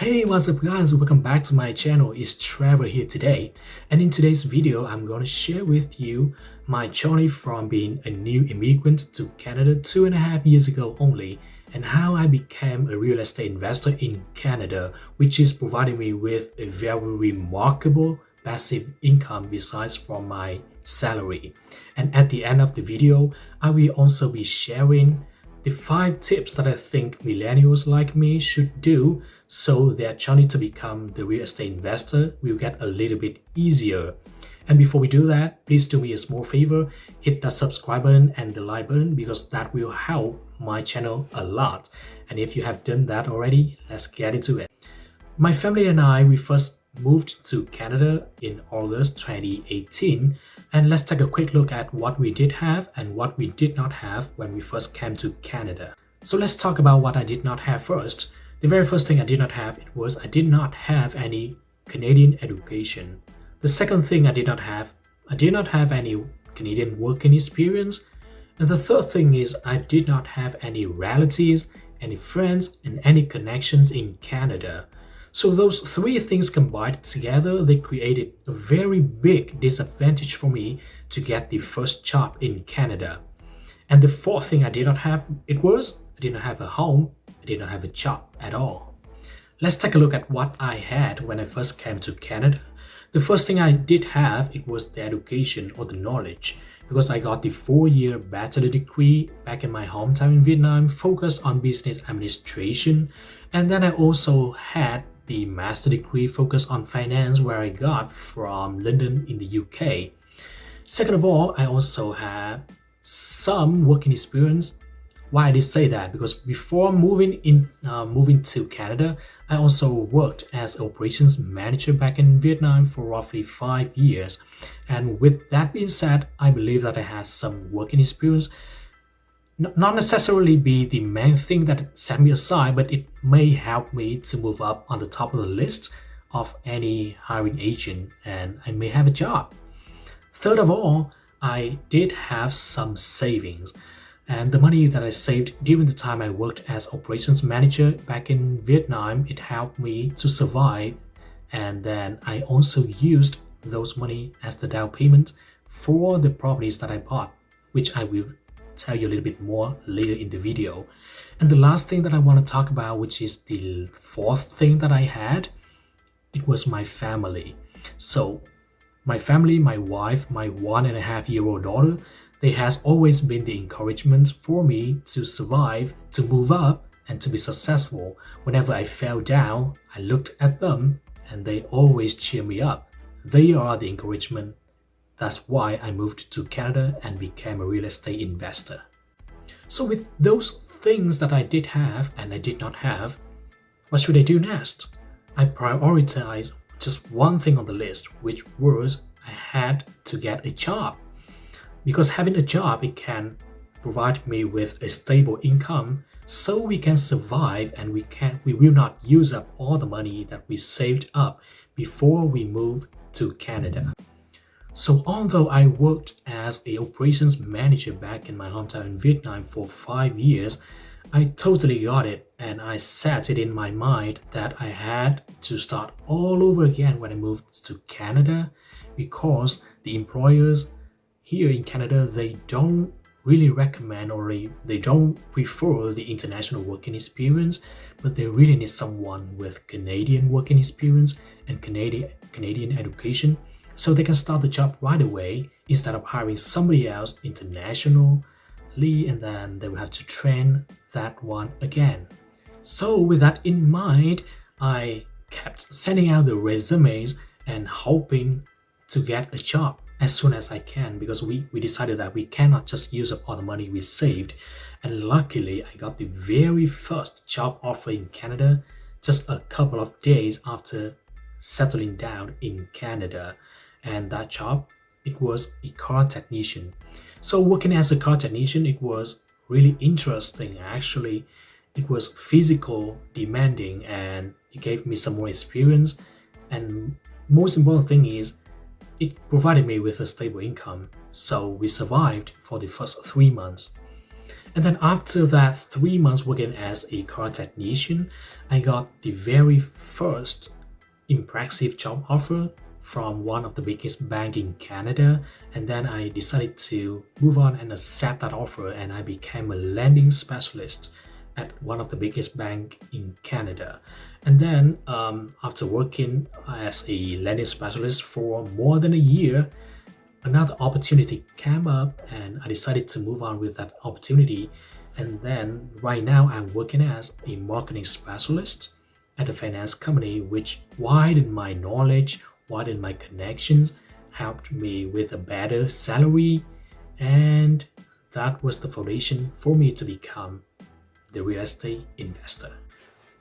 Hey, what's up guys, welcome back to my channel. It's Trevor here today, and in today's video I'm going to share with you my journey from being a new immigrant to Canada 2.5 years ago only, and how I became a real estate investor in Canada, which is providing me with a very remarkable passive income besides from my salary. And at the end of the video, I will also be sharing the 5 tips that I think millennials like me should do so their journey to become the real estate investor will get a little bit easier. And before we do that, please do me a small favor, hit that subscribe button and the like button because that will help my channel a lot. And if you have done that already, let's get into it. My family and we first moved to Canada in August 2018, and let's take a quick look at what we did have and what we did not have when we first came to Canada. So let's talk about what I did not have first. The very first thing I did not have I did not have any Canadian education. The second thing I did not have any Canadian working experience. And the third thing is I did not have any relatives, any friends, and any connections in Canada. So those 3 things combined together, they created a very big disadvantage for me to get the first job in Canada. And the fourth thing I did not have, I did not have a home, I did not have a job at all. Let's take a look at what I had when I first came to Canada. The first thing I did have, it was the education or the knowledge, because I got the 4-year bachelor degree back in my hometown in Vietnam, focused on business administration. And then I also had the master degree focused on finance, where I got from London in the UK. Second of all, I also have some working experience. Why I did say that? Because before moving to Canada, I also worked as operations manager back in Vietnam for roughly 5 years. And with that being said, I believe that I have some working experience. Not necessarily be the main thing that set me aside, but it may help me to move up on the top of the list of any hiring agent, and I may have a job. Third of all, I did have some savings, and the money that I saved during the time I worked as operations manager back in Vietnam, it helped me to survive. And then I also used those money as the down payment for the properties that I bought, which I will tell you a little bit more later in the video. And the last thing that I want to talk about, which is the fourth thing that I had, it was my family. So my family, my wife, my 1.5-year-old daughter, they has always been the encouragement for me to survive, to move up, and to be successful. Whenever I fell down, I looked at them and they always cheer me up. They are the encouragement. That's why I moved to Canada and became a real estate investor. So with those things that I did have and I did not have, what should I do next? I prioritized just one thing on the list, which was I had to get a job. Because having a job, it can provide me with a stable income so we can survive and we will not use up all the money that we saved up before we move to Canada. So although I worked as an operations manager back in my hometown in Vietnam for 5 years, I totally got it, and I set it in my mind that I had to start all over again when I moved to Canada, because the employers here in Canada, they don't really recommend or they don't prefer the international working experience, but they really need someone with Canadian working experience and Canadian education, so they can start the job right away instead of hiring somebody else internationally, and then they will have to train that one again. So with that in mind, I kept sending out the resumes and hoping to get a job as soon as I can, because we decided that we cannot just use up all the money we saved. And luckily, I got the very first job offer in Canada just a couple of days after settling down in Canada. And that job, it was a car technician. So working as a car technician, it was really interesting actually. It was physical, demanding, and it gave me some more experience. And most important thing is, it provided me with a stable income. So we survived for the first 3 months. And then after that 3 months working as a car technician, I got the very first impressive job offer from one of the biggest bank in Canada. And then I decided to move on and accept that offer, and I became a lending specialist at one of the biggest bank in Canada. And then after working as a lending specialist for more than a year, another opportunity came up and I decided to move on with that opportunity. And then right now I'm working as a marketing specialist at a finance company, which widened my knowledge, widened my connections, helped me with a better salary, and that was the foundation for me to become the real estate investor.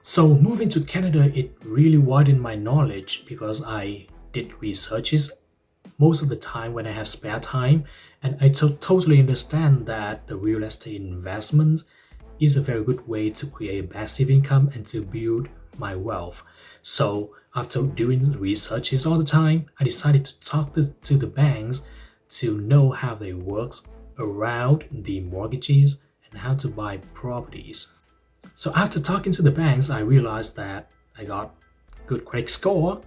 So moving to Canada, it really widened my knowledge because I did researches most of the time when I have spare time, and I totally understand that the real estate investment is a very good way to create passive income and to build my wealth. So after doing researches all the time, I decided to talk to the banks to know how they work around the mortgages and how to buy properties. So after talking to the banks, I realized that I got good credit score,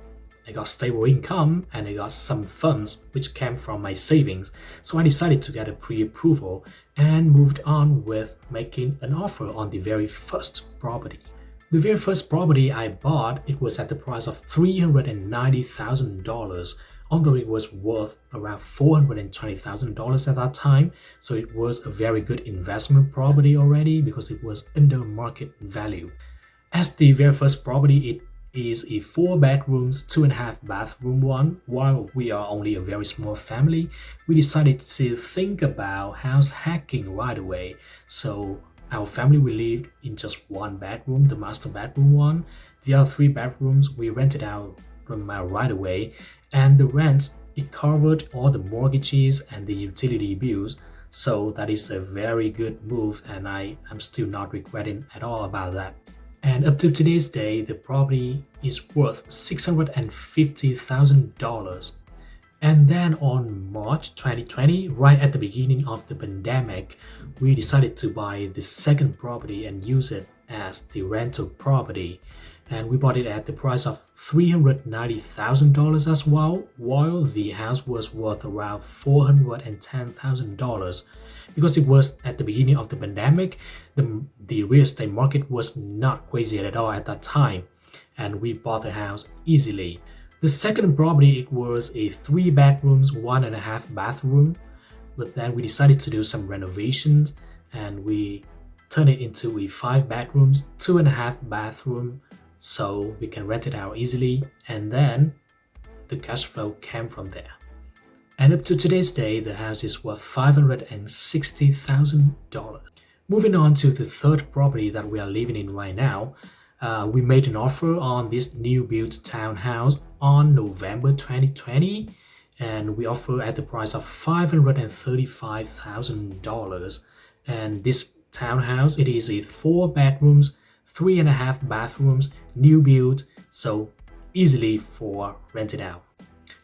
I got stable income, and I got some funds which came from my savings. So I decided to get a pre-approval and moved on with making an offer on the very first property. The very first property I bought, it was at the price of $390,000, although it was worth around $420,000 at that time. So it was a very good investment property already because it was under market value. As the very first property, it is a 4 bedrooms, 2.5 bathroom one. While we are only a very small family, we decided to think about house hacking right away. So our family, we lived in just 1 bedroom, the master bedroom one. The other 3 bedrooms we rented out from right away, and the rent, it covered all the mortgages and the utility bills. So that is a very good move, and I'm still not regretting at all about that. And up to today's day, the property is worth $650,000. And then on March 2020, right at the beginning of the pandemic, we decided to buy the second property and use it as the rental property. And we bought it at the price of $390,000 as well, while the house was worth around $410,000. Because it was at the beginning of the pandemic, the real estate market was not crazy at all at that time, and we bought the house easily. The second property, it was a 3 bedrooms, 1.5 bathroom, but then we decided to do some renovations and we turned it into a 5 bedrooms, 2.5 bathroom, so we can rent it out easily, and then the cash flow came from there. And up to today's day, the house is worth $560,000. Moving on to the third property that we are living in right now, we made an offer on this new built townhouse on November 2020, and we offer at the price of $535,000. And this townhouse, it is a 4 bedrooms, 3.5 bathrooms, new build, so easily for rented out.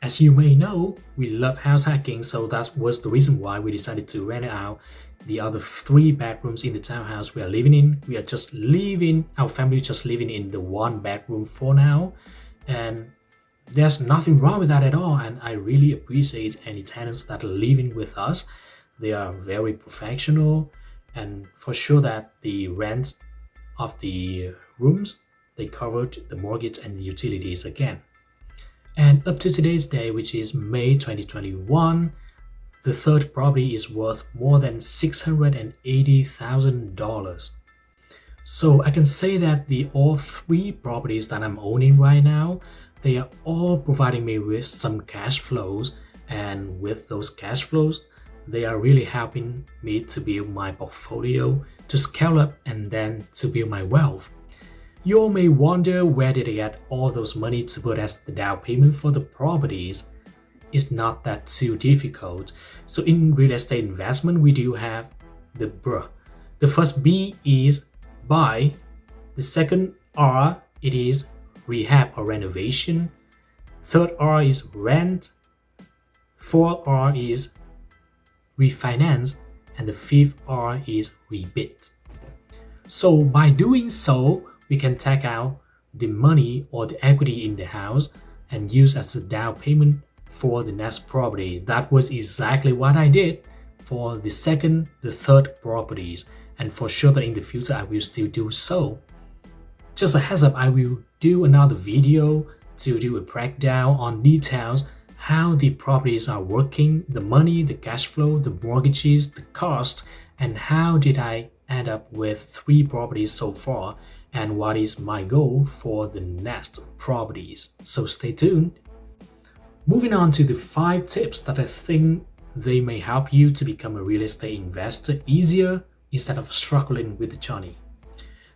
As you may know, we love house hacking, so that was the reason why we decided to rent out the other 3 bedrooms in the townhouse we are living in. We are just living, our family is just living in the 1 bedroom for now, and there's nothing wrong with that at all. And I really appreciate any tenants that are living with us. They are very professional, and for sure that the rent of the rooms, they covered the mortgage and the utilities again. And up to today's day, which is May 2021, the third property is worth more than $680,000. So I can say that all 3 properties that I'm owning right now, they are all providing me with some cash flows, and with those cash flows, they are really helping me to build my portfolio, to scale up, and then to build my wealth. You all may wonder, where did I get all those money to put as the down payment for the properties? It's not that too difficult. So in real estate investment, we do have the BR. The first B is buy. The second R, it is rehab or renovation. Third R is rent. Fourth R is refinance. and the fifth R is rebate. So by doing so, we can take out the money or the equity in the house and use as a down payment for the next property. That was exactly what I did for the second, the third properties, and for sure that in the future I will still do so. Just a heads up, I will do another video to do a breakdown on details how the properties are working, the money, the cash flow, the mortgages, the cost, and how did I end up with 3 properties so far, and what is my goal for the next properties. So stay tuned. Moving on to the 5 tips that I think they may help you to become a real estate investor easier instead of struggling with the journey.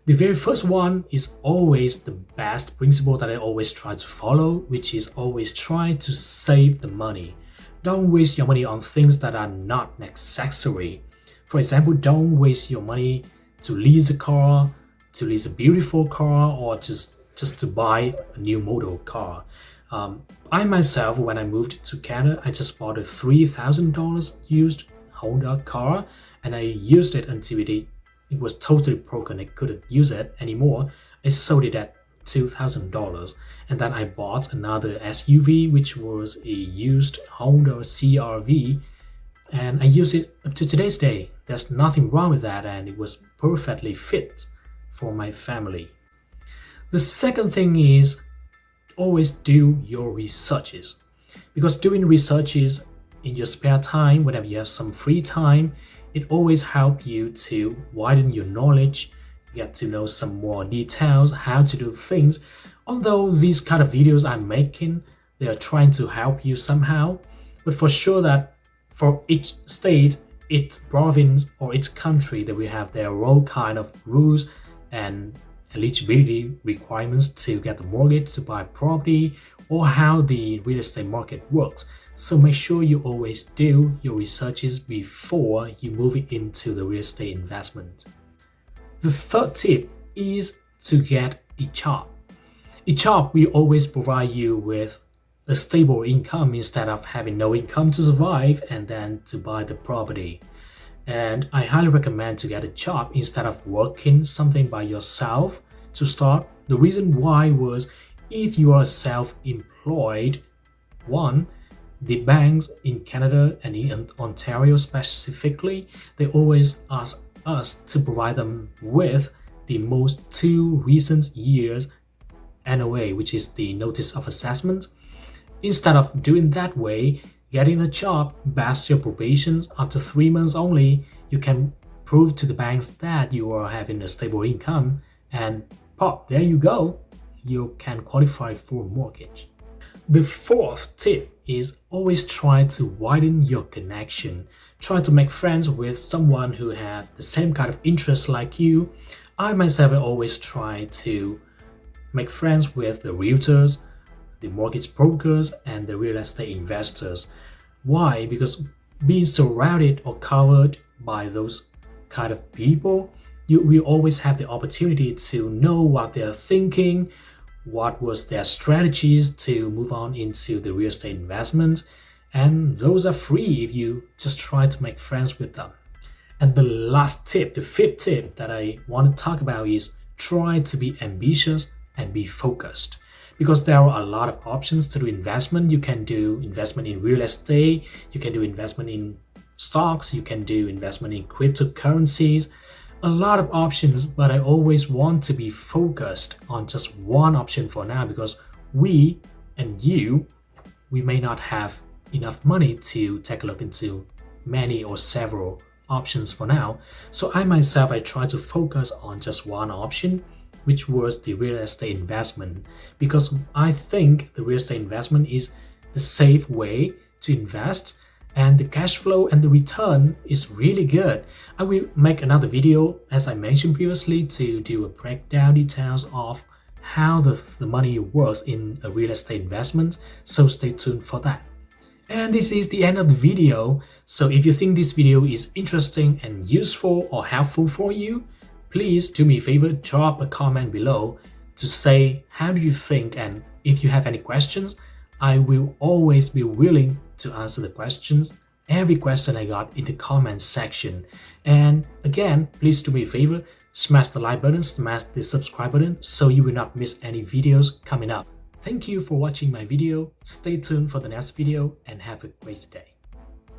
The very first one is always the best principle that I always try to follow, which is always try to save the money. Don't waste your money on things that are not necessary. For example, don't waste your money to lease a car, to lease a beautiful car, or just to buy a new model car. I myself, when I moved to Canada, I just bought a $3,000 used Honda car, and I used it until it was totally broken. I couldn't use it anymore. I sold it at $2,000, and then I bought another SUV, which was a used Honda CR-V, and I use it up to today's day. There's nothing wrong with that, and it was perfectly fit for my family. The second thing is always do your researches, because doing researches in your spare time, whenever you have some free time, it always helps you to widen your knowledge, get to know some more details, how to do things. Although these kind of videos I'm making, they are trying to help you somehow, but for sure that for each state, each province, or each country, that we have their own kind of rules and eligibility requirements to get the mortgage, to buy property, or how the real estate market works. So make sure you always do your researches before you move into the real estate investment. The third tip is to get a job. A job will always provide you with a stable income instead of having no income to survive and then to buy the property. And I highly recommend to get a job instead of working something by yourself to start. The reason why was if you are self-employed, one, the banks in Canada and in Ontario specifically, they always ask us to provide them with the most 2 recent years NOA, which is the Notice of Assessment. Instead of doing that way, getting a job past your probations after 3 months only, you can prove to the banks that you are having a stable income, and pop, there you go, you can qualify for mortgage. The fourth tip is always try to widen your connection. Try to make friends with someone who have the same kind of interest like you. I myself always try to make friends with the realtors, the mortgage brokers, and the real estate investors. Why? Because being surrounded or covered by those kind of people, you will always have the opportunity to know what they're thinking, what was their strategies to move on into the real estate investment, and those are free if you just try to make friends with them. And the last tip, the fifth tip that I want to talk about is try to be ambitious and be focused, because there are a lot of options to do investment. You can do investment in real estate, you can do investment in stocks, you can do investment in cryptocurrencies, a lot of options, but I always want to be focused on just one option for now, because we and you, we may not have enough money to take a look into many or several options for now. So I myself, I try to focus on just one option, which was the real estate investment, because I think the real estate investment is the safe way to invest, and the cash flow and the return is really good. I will make another video, as I mentioned previously, to do a breakdown details of how the money works in a real estate investment, so stay tuned for that. And this is the end of the video. So if you think this video is interesting and useful or helpful for you, please do me a favor, drop a comment below to say how do you think, and if you have any questions, I will always be willing to answer the questions every question I got in the comments section. And again, please do me a favor, smash the like button, smash the subscribe button so you will not miss any videos coming up. Thank you for watching my video. Stay tuned for the next video and have a great day.